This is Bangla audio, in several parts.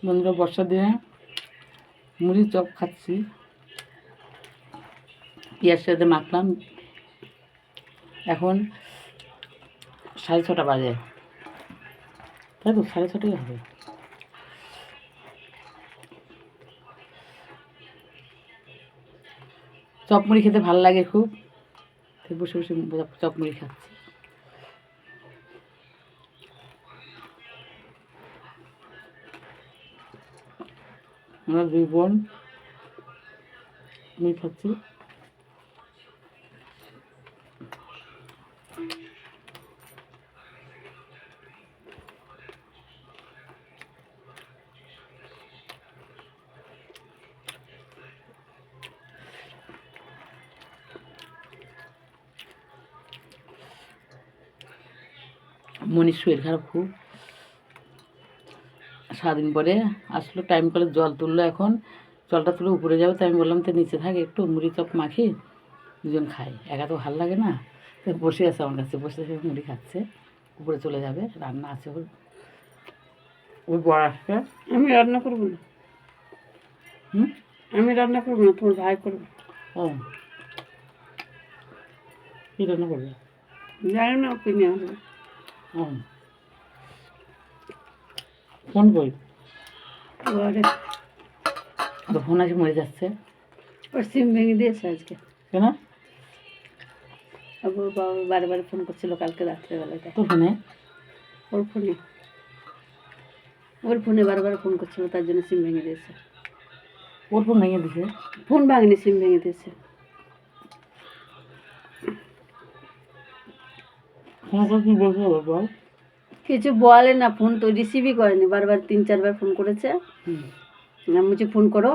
বন্ধুরা বর্ষা দিয়ে মুড়ি চপ খাচ্ছি, পেঁয়াজ সাথে মাখলাম। এখন 6:30 বাজে, তাই তো 6:30 হবে। চপ মুড়ি খেতে ভালো লাগে খুব, বসে বসে চপ মুড়ি খাচ্ছি। আমরা 2 বোন মুড়ি খাচ্ছি। মনির শরীর খারাপ খুব, সারাদিন পরে আসলো, টাইম করে জল তুললো। এখন জলটা তুলে উপরে যাবে, তাই আমি বললাম তো নিচে থাকে, একটু মুড়ি চপ মাখি, দুজন খাই, একা তো ভালো লাগে না। তো বসে আছে আমার কাছে, বসে আছে, মুড়ি খাচ্ছে। উপরে চলে যাবে, রান্না আছে ওর, ওই বড় আসবে। আমি রান্না করবো না। আমি রান্না করবো না, তোর ভাই করবে। ও, কী রান্না করবে জানি না, ওকে নিয়ে আসবে। ও, ফোন করি, ঘরে তো ফোন আজকে মরে যাচ্ছে। ওর সিম ভেঙে দিয়েছে আজকে। কেন? ওর বাবা বারে বারে ফোন করছিল কালকে রাত্রেবেলাতে। তোর ফোনে? ওর ফোনে, ওর ফোনে বারবার ফোন করছিল, তার জন্য সিম ভেঙে দিয়েছে। ওর ফোন ভেঙে দিছে? ফোন ভাঙেনি, সিম ভেঙে দিয়েছে। ফোন করে কি বলছে বল? কিছু বলে না, ফোন তো রিসিভই করেনি, বারবার 3-4 বার ফোন করেছে। আমি বলছি ফোন করো,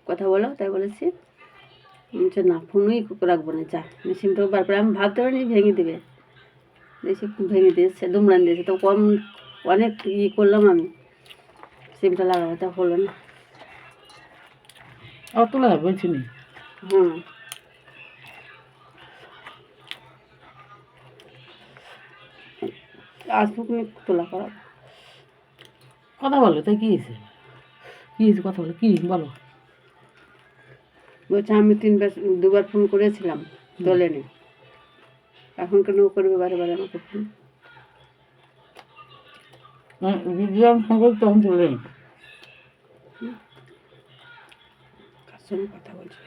কথা বলো, তাই বলেছি। বলছে না, ফোনই রাখবো না, যা। সিমটা বারবার, আমি ভাবতে পারিনি ভেঙে দেবে, দেখি ভেঙে দিয়েছে, দুমড়ান দিয়েছে। তো কম অনেক করলাম আমি, সিমটা লাগাবো, তা হলো না। আর তোলা যাবে বলছি নি? আসবো তুমি তোলা করা। কথা বলো, তাই কী হয়েছে? কী হয়েছে কথা বলো, কী বলো? বলছে আমি 2বার ফোন করেছিলাম, তোলেনি, এখন কেন করবে বারে বারে আমাকে ফোন? ফোন করছি তখন তোলেনি, কার সঙ্গে কথা বলছি?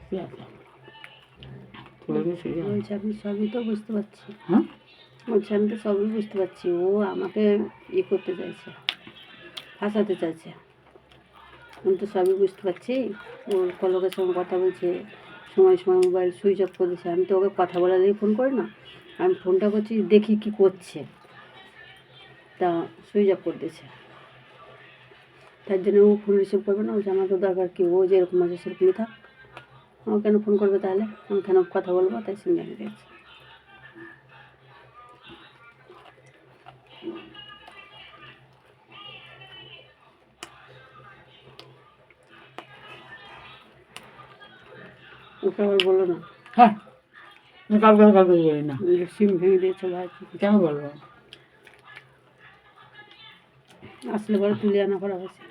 ঠিক আছে, তোলেনি, ঠিক আছে। বলছে আমি সবই তো বুঝতে পারছি। হ্যাঁ, বলছে আমি তো সবই বুঝতে পারছি, ও আমাকে করতে চাইছে, ফাঁসাতে চাইছে। আমি তো সবই বুঝতে পারছি। ওর কলকের সঙ্গে কথা বলছে, সময় সময় মোবাইল সুইচ অফ করে দিচ্ছে। আমি তো ওকে কথা বলা দিয়ে ফোন করি না, আমি ফোনটা করছি দেখি কি করছে, তা সুইচ অফ করে দিয়েছে। তার জন্য ও ফোন রিসিভ করবে না। বলছে আমার তো দরকার কি, ও যেরকম আছে সেরকমই থাক, ও কেন ফোন করবে তাহলে, আমি কেন কথা বলবো, তাই সিম ভেঙে দিয়েছে। ওকে আবার বললো না। হ্যাঁ, কালকে বলি না, সিম ভেঙে দিয়েছে ভাই, কেন বলবো? আসলে পরে তুলে আনা করা হয়েছে।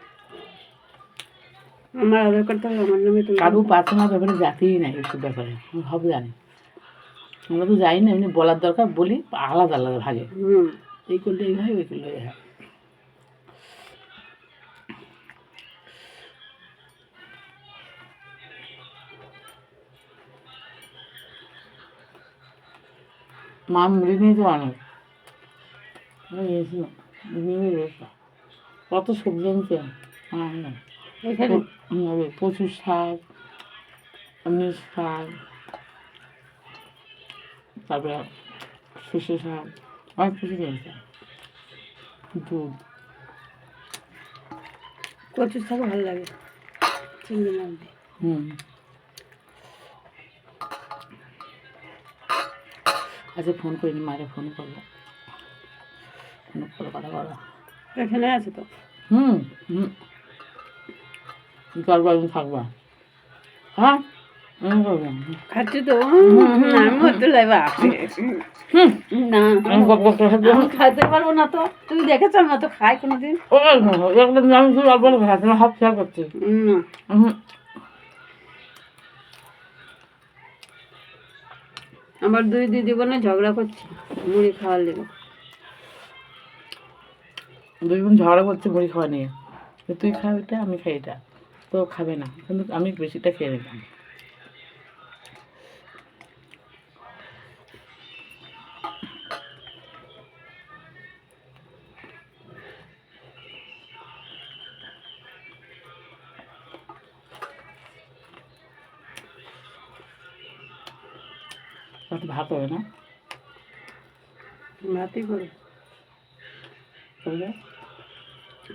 আমার আধার কার্ডটা আমার নামে তুলে কারু পার্সোনাল ব্যাপারে জাতিই নাই এসব ব্যাপারে, আমি সব জানি। আমরা তো যাই না, এমনি বলার দরকার বলি, আলাদা আলাদা ভাগে। এই করলে এই হয়, ওই করলে এই হয়। মা মুড়ি নিয়েছে অনেক, কত সবজি আনছে। এখানে প্রচুর শাক, মিক্স শাক, তারপরে সর্ষে শাক, অনেক কিছু কিনছে, দুধ। কচুর শাক ভালো লাগে, চিংড়ি মাছ দিয়ে। আচ্ছা, ফোন করিনি, মারে ফোন করবো, ফোন করে কথা বলো। এখানে আছে তো। কয়েকদিন থাকবা? হ্যাঁ, আমি করবো খাচ্ছি তো আমিও তো লাগবে না আমি গপ গপ করে খাচ্ছি আমি খাইতে পারবো না তো তুমি দেখেছো আমি অত খাই কোনোদিন ও একদম আমি শুধু অল্প অল্প খাচ্ছি হাফ শেয়ার করছি আমার দুই দিদি বোনে ঝগড়া করছে মুড়ি খাওয়ার লেগে দুই বোন ঝগড়া করছে মুড়ি খাওয়া নিয়ে যে তুই খা এটা আমি খাই এটা তো খাবে না কিন্তু আমি বেশিটা খেয়ে নিলাম তাতে ভাত হবে না ভাতই করে তাহলে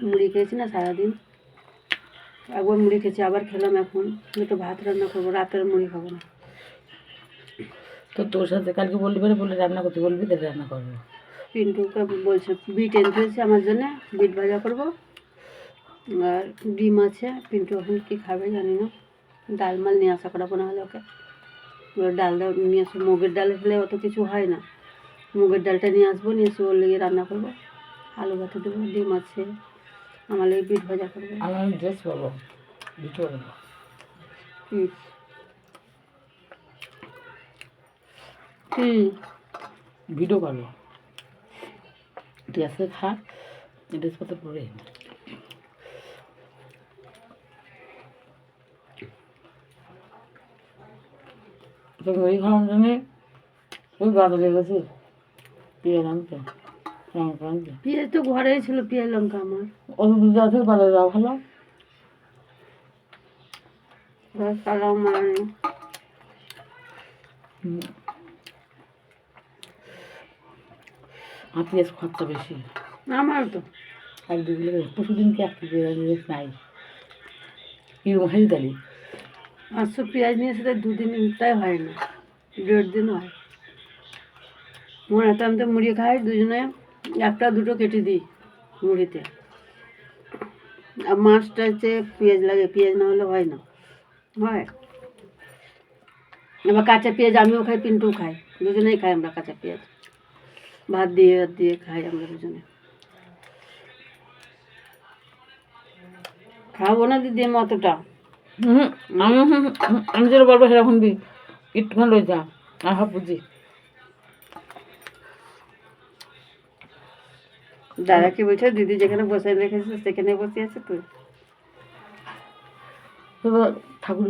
মুড়ি খেয়েছি না সারাদিন একবার মুড়ি খেয়েছি আবার খেলাম এখন একটু ভাত রান্না করবো রাতের মুড়ি খাবো না তো তোর সাথে কালকে বললি বলে বলে রান্না করতে বলবি তাহলে রান্না করবো পিন্টুকে বলছে বিট এনে দিয়েছে আমার জন্য বিট ভাজা করবো আর ডিম আছে পিন্টু এখন কী খাবে জানি না ডাল মাল নিয়ে আসা করাবো না হলে ওকে এবার ডালটা নিয়ে আসবো মুগের ডাল খেলে অত কিছু হয় না মুগের ডালটা নিয়ে আসবো নিয়ে এসে ওর লেগে রান্না করবো আলু ভাতে দেবো ডিম আছে আমার লেগে বিট ভাজা করবো আমি ড্রেস করবো ভিডিও করবো ভিডিও করবো তুই আসতে খা ড্রেস করতে পরে তো মুড়ি খাওয়ার জন্য ওই বাজারে গেছি পেঁয়াজ আনতে লঙ্কা আনতে পেঁয়াজ তো ঘরেই ছিল পেঁয়াজ লঙ্কা আমার ওই দুধ আছে বাজারে যাওয়া ভালো কালাও মারানি আর পেঁয়াজ খরচা বেশি আমার তো এক দুগুলো পরশুদিনকে এক পেঁয়াজ নাই কিরম হাজি দালি 500 পেঁয়াজ নিয়ে সেটা দুদিনটাই হয় না 1.5 দিন হয় মনে হয় তো আমি তো মুড়ি খাই দুজনে একটা দুটো কেটে দিই মুড়িতে আর মাছটা হচ্ছে পেঁয়াজ লাগে পেঁয়াজ না হলে হয় না হয় এবার কাঁচা পেঁয়াজ আমিও খাই পিন্টুও খাই দুজনেই খাই আমরা কাঁচা পেঁয়াজ ভাত দিয়ে খাই আমরা দুজনে খাবো না দিদি আমি অতটা আমি যেটা বলবো সেরকম দিই একটুখানি রয়েছে আহা বুঝি দাদা কি বলছে দিদি যেখানে বসে রেখেছে সেখানে বসে আছে তুই তো ঠাকুর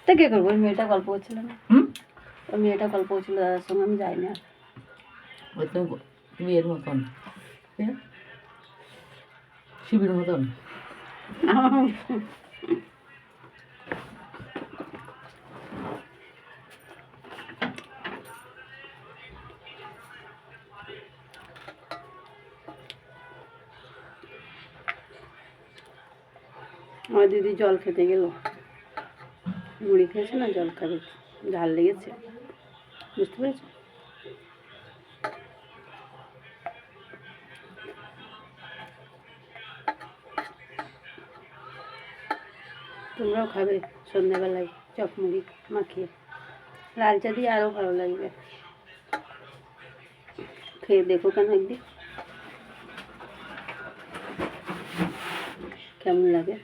তা কে করবো ওই মেয়েটা গল্প করছিল না ওই মেয়েটা গল্প করছিল দাদার সঙ্গে আমি যাইনি আর ওই তো বিয়ের মতন শিবির মতন আমার দিদি জল খেতে গেল মুড়ি খেয়েছে না জল খাবে ঝাল লেগেছে বুঝতে পেরেছো তোমরাও খাবে সন্ধ্যাবেলায় চপ মুড়ি মাখিয়ে লাল চা দিয়ে আরও ভালো লাগবে খেয়ে দেখো কেন একদিন কেমন লাগে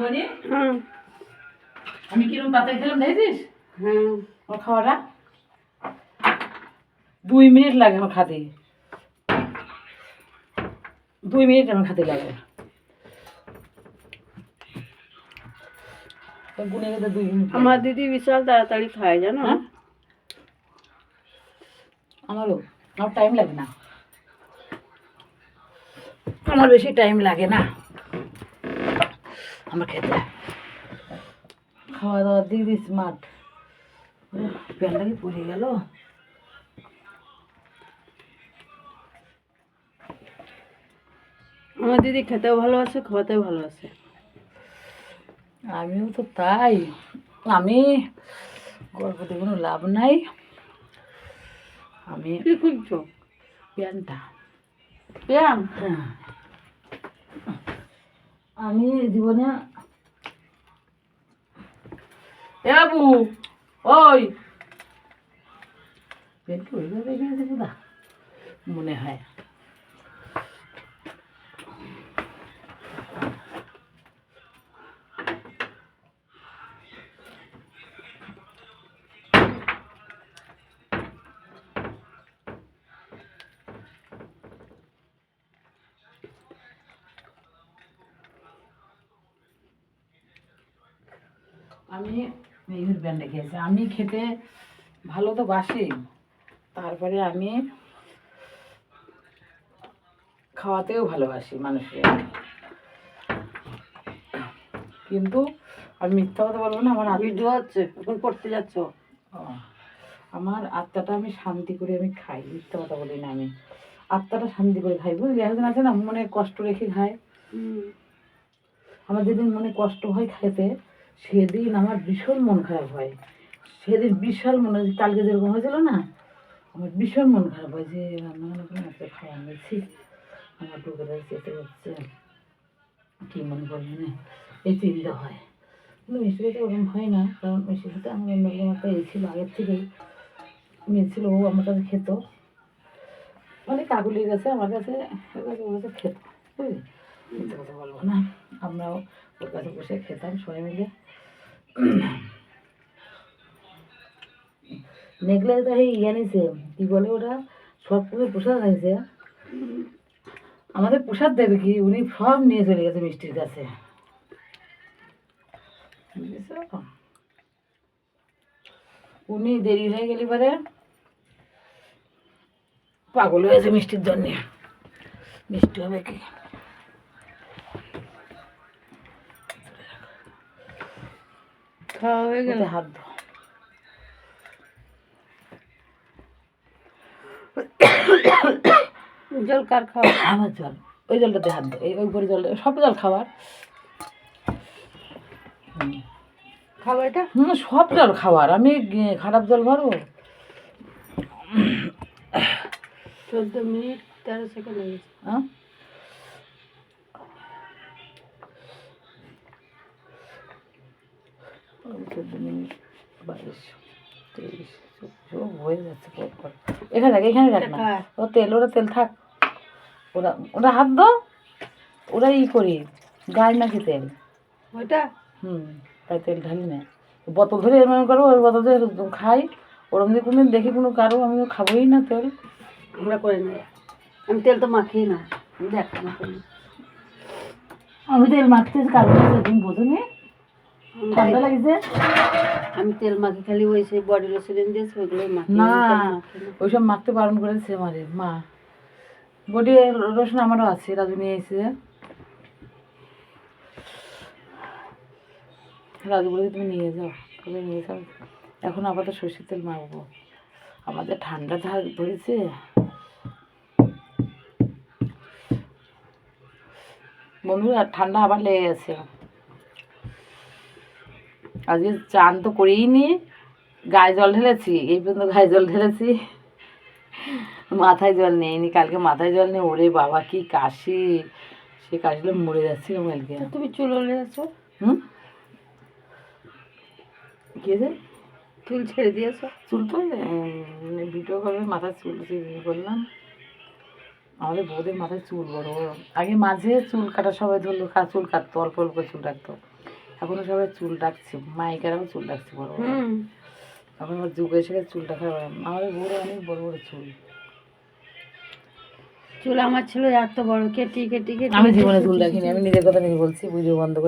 মনি হ্যাঁ আমি কিরম তাড়াতাড়ি খেলাম দেখেছিস হ্যাঁ আমার খাওয়াটা 2 মিনিট লাগে আমার খাতে 2 মিনিট আমার খাতে লাগে গুনে গেলে 2 মিনিট লাগে। আমার দিদি বিশাল তাড়াতাড়ি খায় জানো। হ্যাঁ? আমার টাইম লাগে না, আমার বেশি টাইম লাগে না আমার খেতে। খাওয়া দাওয়ার দিক দিয়ে স্মার্ট। প্যানটা কি পড়ে গেল? আমার দিদি খেতেও ভালোবাসে, খাওয়াতেও ভালোবাসে। আমিও তো তাই। আমি গল্পতে কোনো লাভ নাই। আমি কি করছো? প্যানটা ব্যায়াম? হ্যাঁ, আমি জীবনে এ বাবু ওই পেন কি ওইভাবে রেখে গেছে বোধা মনে হয়। আমি এইভাবে প্যান রেখে গেছি। আমি খেতে ভালো তো বাসি, তারপরে আমি খাওয়াতেও ভালোবাসি মানুষের। কিন্তু আমি মিথ্যা কথা বলবো না, আমার ভিডিও হচ্ছে, এখন পড়তে যাচ্ছ? আমার আত্মাটা আমি শান্তি করে আমি খাই, মিথ্যা কথা বলি না। আমি আত্মাটা শান্তি করে খাই, বুঝলি? একজন আছে না মনে কষ্ট রেখে খায়। আমার যেদিন মনে কষ্ট হয় খেতে, সেদিন আমার ভীষণ মন খারাপ হয়। সেদিন বিশাল মনে হয়, কালকে যেরকম হয়েছিল না, আমার ভীষণ মন খারাপ হয় যে রান্না বান্না করে এত খাওয়া নিয়েছি, আমার টুকরা যেতে হচ্ছে, কী মনে করবে না, এই চিন্তা হয়। কিন্তু মিষ্টি খেতে ওরকম হয় না, কারণ মিষ্টি খেতে আমার অন্যরকম একটা এই ছিল আগের থেকেই। মেয়ে ছিল, ও আমার কাছে খেত, মানে কাকুলির কাছে আমার কাছে ওর কাছে খেত, বুঝলি? মিথ্যে কথা বলবো না, আমরাও ওর কাছে বসে খেতাম সবাই মিলে। নেকলেস এই নিছে, কি বলে ওটা, সব পুরো প্রসাদ আনিছে। আমাদের প্রসাদ দেবে কি, উনি সব নিয়ে চলে গেছে মিষ্টির কাছে, বুঝেছো? উনি দেরি হয়ে গেলে পরে পাগল হয়েছে মিষ্টির জন্যে। মিষ্টি হবে কি? খাওয়া হয়ে গেল? হাত ধো। জল কার খাওয়া? আমার জল, ওই জলটাতে হাত ধো, এই ওই করে জলটা, সব জল খাবার। খাবার এটা? সব জল খাওয়ার, আমি খারাপ জল ভরবো? 14 মিনিট 13 সেকেন্ড হয়ে গেছে। হ্যাঁ, 14 মিনিট 22 23 সব হয়ে যাচ্ছে পর পর। এখানে রাখ, এখানে রাখ না, ও তেল, ওরা তেল থাক, ওরা ওরা হাত দো, ওরা ই করি গায়ে নাকি তেল। ওইটা? তাই তেল ঢালি না, বোতল ধরে এরকম করবো, ওই বোতল ধরে খাই। ওরকম যদি কোনদিন দেখি কোনো কারো, আমি খাবোই না তেল। আমরা করে নেই, আমি তেল তো মাখি না, দেখ মাখি না। আমি তেল মাখতে কারণ আছে, তুমি বোঝো নি? ঠান্ডা লাগছে। আমি তেল মাখি খালি ওই সেই বডি লোশন দিয়েছে ওইগুলোই মাখি। না, আমি তেল মাখি না। ওইসব মাখতে বারণ করেছে আমাদের মা। বডি লোশন আমারও আছে, রাজু নিয়ে এসে। রাজু বলে তুমি নিয়ে যাও, তবে নিয়ে যাও। এখন আপাতত সর্ষের তেল মাখবো, আমাদের ঠান্ডা ধরেছে। বন্ধুরা ঠান্ডা আবার লেগে গেছে। আজকে চান তো করেই নি, গায়ে জল ঢেলেছি, এই পর্যন্ত গায়ে জল ঢেলেছি, মাথায় জল নেইনি। কালকে মাথায় জল নেই, ওরে বাবা কি কাশি, সে কাশলে মরে যাচ্ছিলাম কালকে। তুমি চুল ওলে আছো? কি আছে? চুল ছেড়ে দিয়েছো? চুল তো ভিডিও কলে মাথায় চুল করলাম। আমাদের বউদের মাথায় চুল বড় বড়। আগে মাঝে চুল কাটা সবাই ধরলো, চুল কাটতো, অল্প অল্প চুল রাখতো। এখনো সবাই চুল রাখছে, মাইকারাও চুল রাখছে বড় বড়। এখন আমার যুগ এসে গেছে, চুলটা খারাপ। আমাদের বউরা অনেক বড় বড় চুল। চুল আমার ছিল এত বড়, কেটে কেটে কেটে। আমি জীবনে চুল রাখিনি, আমি নিজের কথা নিজে বলছি, ভিডিও বন্ধ করে।